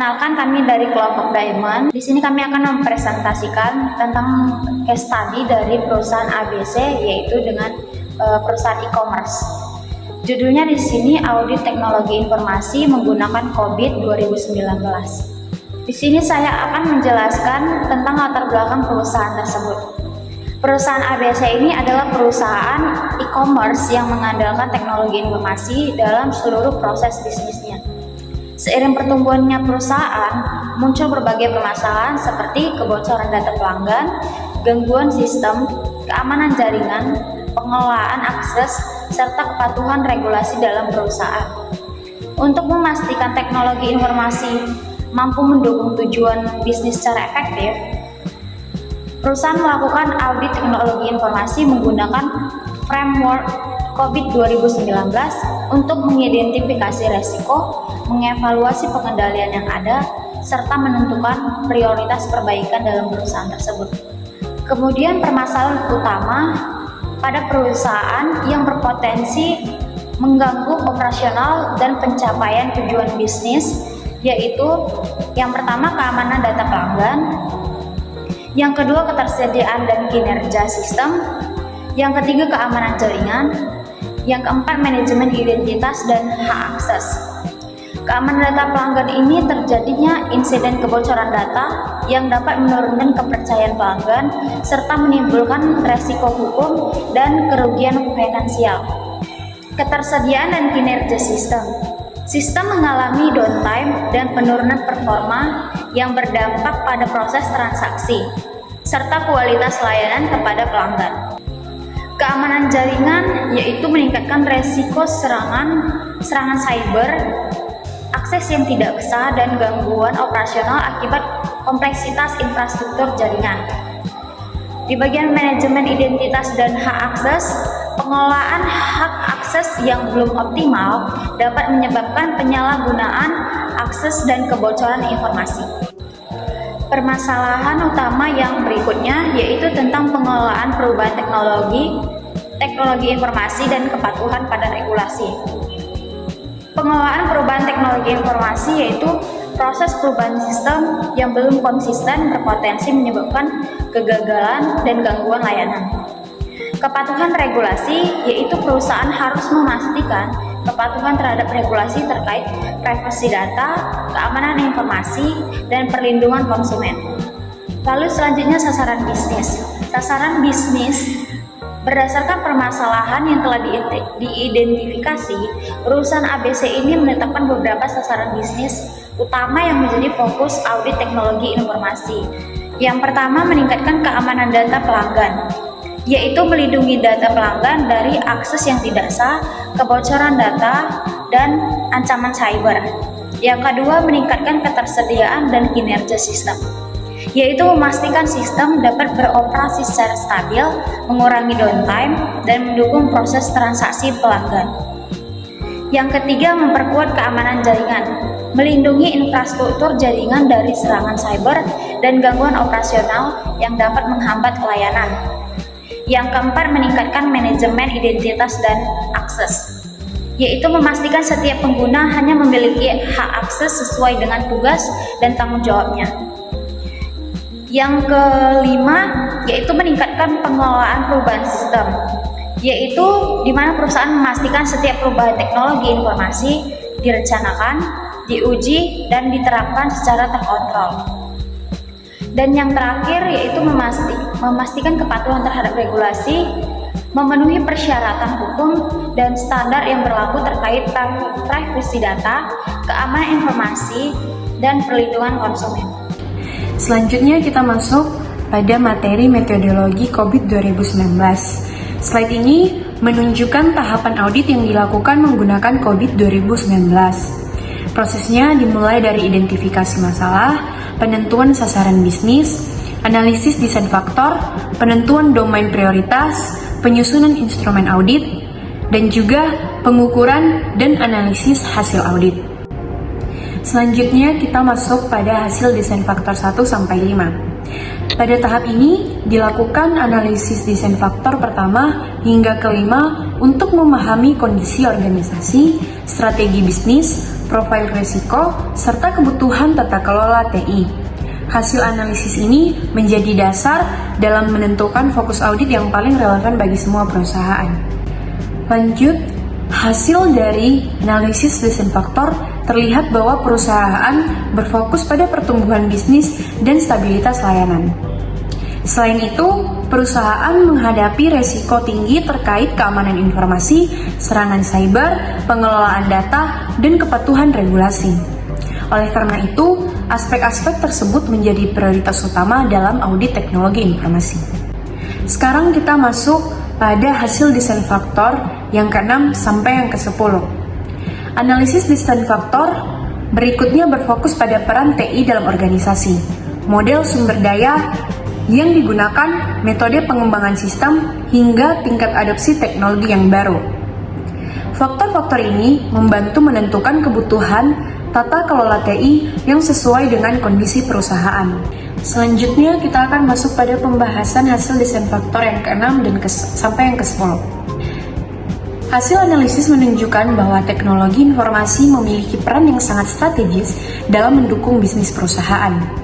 Perkenalkan, kami dari kelompok Diamond. Di sini kami akan mempresentasikan tentang case study dari perusahaan ABC, yaitu dengan perusahaan e-commerce. Judulnya di sini Audit Teknologi Informasi Menggunakan COVID 2019. Di sini saya akan menjelaskan tentang latar belakang perusahaan tersebut. Perusahaan ABC ini adalah perusahaan e-commerce yang mengandalkan teknologi informasi dalam seluruh proses bisnisnya. Seiring pertumbuhannya perusahaan, muncul berbagai permasalahan seperti kebocoran data pelanggan, gangguan sistem, keamanan jaringan, pengelolaan akses, serta kepatuhan regulasi dalam perusahaan. Untuk memastikan teknologi informasi mampu mendukung tujuan bisnis secara efektif, perusahaan melakukan audit teknologi informasi menggunakan framework COVID 2019 untuk mengidentifikasi resiko, mengevaluasi pengendalian yang ada, serta menentukan prioritas perbaikan dalam perusahaan tersebut. Kemudian permasalahan utama pada perusahaan yang berpotensi mengganggu operasional dan pencapaian tujuan bisnis, yaitu yang pertama keamanan data pelanggan, yang kedua ketersediaan dan kinerja sistem, yang ketiga keamanan jaringan, yang keempat manajemen identitas dan hak akses. Keamanan data pelanggan ini terjadinya insiden kebocoran data yang dapat menurunkan kepercayaan pelanggan serta menimbulkan resiko hukum dan kerugian finansial. Ketersediaan dan kinerja sistem. Sistem mengalami downtime dan penurunan performa yang berdampak pada proses transaksi serta kualitas layanan kepada pelanggan. Keamanan jaringan yaitu meningkatkan resiko serangan cyber, akses yang tidak sah, dan gangguan operasional akibat kompleksitas infrastruktur jaringan. Di bagian manajemen identitas dan hak akses, pengelolaan hak akses yang belum optimal dapat menyebabkan penyalahgunaan akses dan kebocoran informasi. Permasalahan utama yang berikutnya yaitu tentang pengelolaan perubahan teknologi informasi dan kepatuhan pada regulasi. Pengelolaan perubahan teknologi informasi yaitu proses perubahan sistem yang belum konsisten berpotensi menyebabkan kegagalan dan gangguan layanan. Kepatuhan regulasi yaitu perusahaan harus memastikan kepatuhan terhadap regulasi terkait privasi data, keamanan informasi, dan perlindungan konsumen. Lalu selanjutnya sasaran bisnis. Sasaran bisnis berdasarkan permasalahan yang telah diidentifikasi, perusahaan ABC ini menetapkan beberapa sasaran bisnis utama yang menjadi fokus audit teknologi informasi. Yang pertama, meningkatkan keamanan data pelanggan, yaitu melindungi data pelanggan dari akses yang tidak sah, kebocoran data, dan ancaman cyber. Yang kedua, meningkatkan ketersediaan dan kinerja sistem, yaitu memastikan sistem dapat beroperasi secara stabil, mengurangi downtime, dan mendukung proses transaksi pelanggan. Yang ketiga, memperkuat keamanan jaringan, melindungi infrastruktur jaringan dari serangan cyber dan gangguan operasional yang dapat menghambat layanan. Yang keempat, meningkatkan manajemen identitas dan akses, yaitu memastikan setiap pengguna hanya memiliki hak akses sesuai dengan tugas dan tanggung jawabnya. Yang kelima, yaitu meningkatkan pengelolaan perubahan sistem, yaitu di mana perusahaan memastikan setiap perubahan teknologi informasi direncanakan, diuji, dan diterapkan secara terkontrol. Dan yang terakhir yaitu memastikan kepatuhan terhadap regulasi, memenuhi persyaratan hukum dan standar yang berlaku terkait privasi data, keamanan informasi, dan perlindungan konsumen. Selanjutnya kita masuk pada materi metodologi COVID 2019. Slide ini menunjukkan tahapan audit yang dilakukan menggunakan COVID 2019. Prosesnya dimulai dari identifikasi masalah, penentuan sasaran bisnis, analisis desain faktor, penentuan domain prioritas, penyusunan instrumen audit, dan juga pengukuran dan analisis hasil audit. Selanjutnya kita masuk pada hasil desain faktor 1-5. Pada tahap ini dilakukan analisis desain faktor pertama hingga kelima untuk memahami kondisi organisasi, strategi bisnis, profil risiko, serta kebutuhan tata kelola TI. Hasil analisis ini menjadi dasar dalam menentukan fokus audit yang paling relevan bagi semua perusahaan. Lanjut, hasil dari analisis desain faktor terlihat bahwa perusahaan berfokus pada pertumbuhan bisnis dan stabilitas layanan. Selain itu, perusahaan menghadapi resiko tinggi terkait keamanan informasi, serangan cyber, pengelolaan data, dan kepatuhan regulasi. Oleh karena itu, aspek-aspek tersebut menjadi prioritas utama dalam audit teknologi informasi. Sekarang kita masuk pada hasil desain faktor yang ke-6 sampai yang ke-10. Analisis desain faktor berikutnya berfokus pada peran TI dalam organisasi, model sumber daya yang digunakan, metode pengembangan sistem, hingga tingkat adopsi teknologi yang baru. Faktor-faktor ini membantu menentukan kebutuhan tata kelola TI yang sesuai dengan kondisi perusahaan. Selanjutnya kita akan masuk pada pembahasan hasil desain faktor yang ke-6 dan sampai yang ke-10. Hasil analisis menunjukkan bahwa teknologi informasi memiliki peran yang sangat strategis dalam mendukung bisnis perusahaan.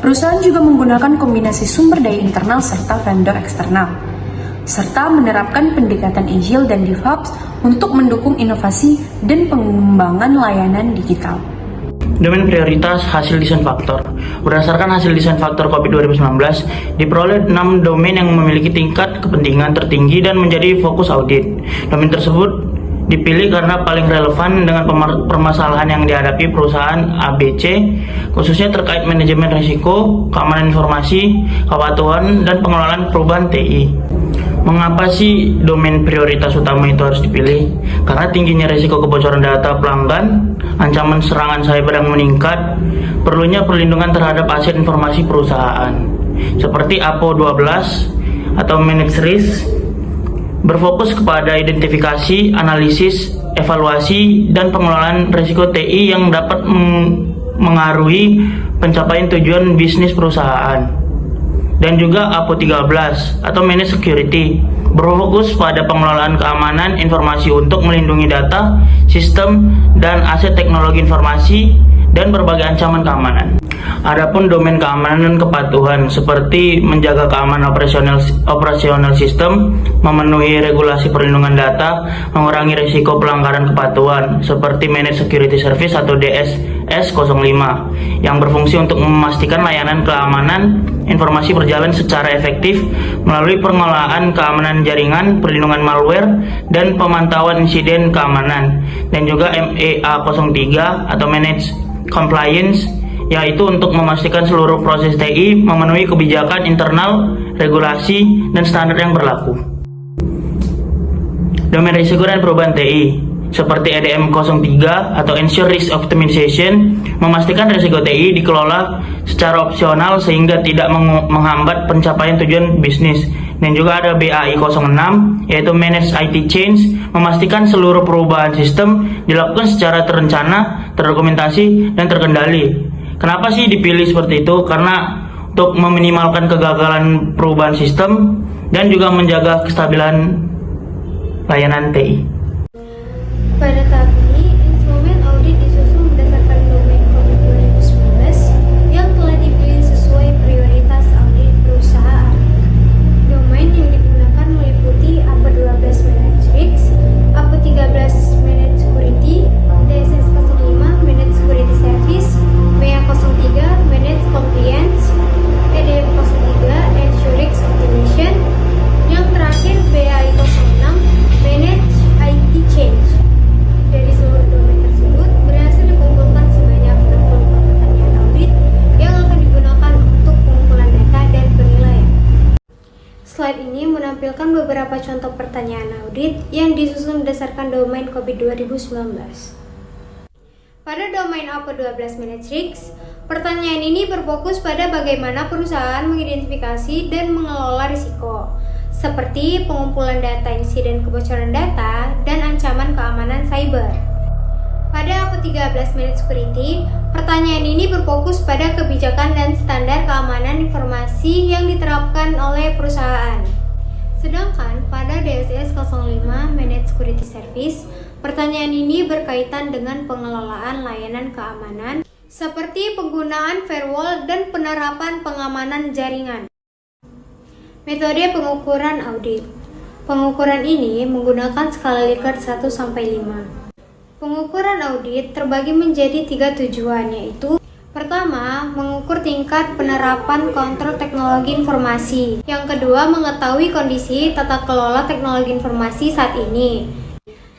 Perusahaan juga menggunakan kombinasi sumber daya internal serta vendor eksternal, serta menerapkan pendekatan Agile dan DevOps untuk mendukung inovasi dan pengembangan layanan digital. Domain prioritas hasil desain faktor. Berdasarkan hasil desain faktor COVID 2019, diperoleh 6 domain yang memiliki tingkat kepentingan tertinggi dan menjadi fokus audit. Domain tersebut dipilih karena paling relevan dengan permasalahan yang dihadapi perusahaan ABC, khususnya terkait manajemen risiko, keamanan informasi, kepatuhan, dan pengelolaan perubahan TI. Mengapa sih domain prioritas utama itu harus dipilih? Karena tingginya risiko kebocoran data pelanggan, ancaman serangan cyber yang meningkat, perlunya perlindungan terhadap aset informasi perusahaan. Seperti APO 12 atau Managed Risk, berfokus kepada identifikasi, analisis, evaluasi, dan pengelolaan risiko TI yang dapat mengaruhi pencapaian tujuan bisnis perusahaan. Dan juga APO 13 atau Managed Security, berfokus pada pengelolaan keamanan informasi untuk melindungi data, sistem, dan aset teknologi informasi dan berbagai ancaman keamanan. Adapun domain keamanan dan kepatuhan seperti menjaga keamanan operasional sistem, memenuhi regulasi perlindungan data, mengurangi risiko pelanggaran kepatuhan seperti Managed Security Service atau DSS 05 yang berfungsi untuk memastikan layanan keamanan informasi berjalan secara efektif melalui pengelolaan keamanan jaringan, perlindungan malware, dan pemantauan insiden keamanan. Dan juga MEA 03 atau Managed Compliance, yaitu untuk memastikan seluruh proses TI memenuhi kebijakan internal, regulasi, dan standar yang berlaku. Domain risiko dan perubahan TI seperti EDM 03 atau Ensure Risk Optimization, memastikan risiko TI dikelola secara opsional sehingga tidak menghambat pencapaian tujuan bisnis. Dan juga ada BAI 06 yaitu Manage IT Change, memastikan seluruh perubahan sistem dilakukan secara terencana, terdokumentasi, dan terkendali. Kenapa sih dipilih seperti itu? Karena untuk meminimalkan kegagalan perubahan sistem dan juga menjaga kestabilan layanan TI. Pada tahap ini, instrumen audit disusun berdasarkan domain COVID 2019 yang telah dipilih sesuai prioritas audit perusahaan. Domain yang digunakan meliputi APO 12 Managed Risk, APO 13 Managed Security, DSS 05 Managed Security Service, MEA 03 Managed Compliance, EDM 03 Ensure Risk Optimization, yang terakhir BAI 06 Managed IT Change. Dari seluruh domain tersebut berhasil dikumpulkan sebanyak 64 pertanyaan audit yang akan digunakan untuk pengumpulan data dan penilaian. Slide ini menampilkan beberapa contoh pertanyaan audit yang disusun berdasarkan domain COVID 2019. Pada domain APO 12 Managed Risk, pertanyaan ini berfokus pada bagaimana perusahaan mengidentifikasi dan mengelola risiko, seperti pengumpulan data insiden kebocoran data dan ancaman keamanan cyber. Pada APO 13 Managed Security, pertanyaan ini berfokus pada kebijakan dan standar keamanan informasi yang diterapkan oleh perusahaan. Sedangkan pada DSS 05 Managed Security Service, Pertanyaan ini berkaitan dengan pengelolaan layanan keamanan, seperti penggunaan firewall dan penerapan pengamanan jaringan. Metode pengukuran audit. Pengukuran ini menggunakan skala Likert 1-5. Pengukuran audit terbagi menjadi 3 tujuan, yaitu pertama, mengukur tingkat penerapan kontrol teknologi informasi. Yang kedua, mengetahui kondisi tata kelola teknologi informasi saat ini.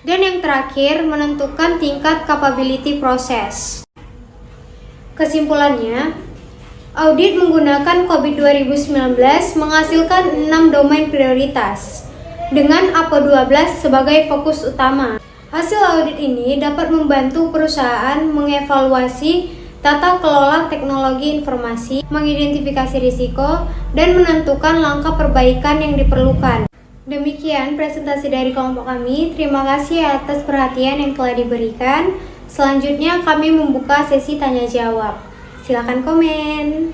Dan yang terakhir, menentukan tingkat capability proses. Kesimpulannya, audit menggunakan COVID 2019 menghasilkan 6 domain prioritas dengan APO12 sebagai fokus utama. Hasil audit ini dapat membantu perusahaan mengevaluasi tata kelola teknologi informasi, mengidentifikasi risiko, dan menentukan langkah perbaikan yang diperlukan. Demikian presentasi dari kelompok kami. Terima kasih atas perhatian yang telah diberikan. Selanjutnya kami membuka sesi tanya jawab. Silakan komen.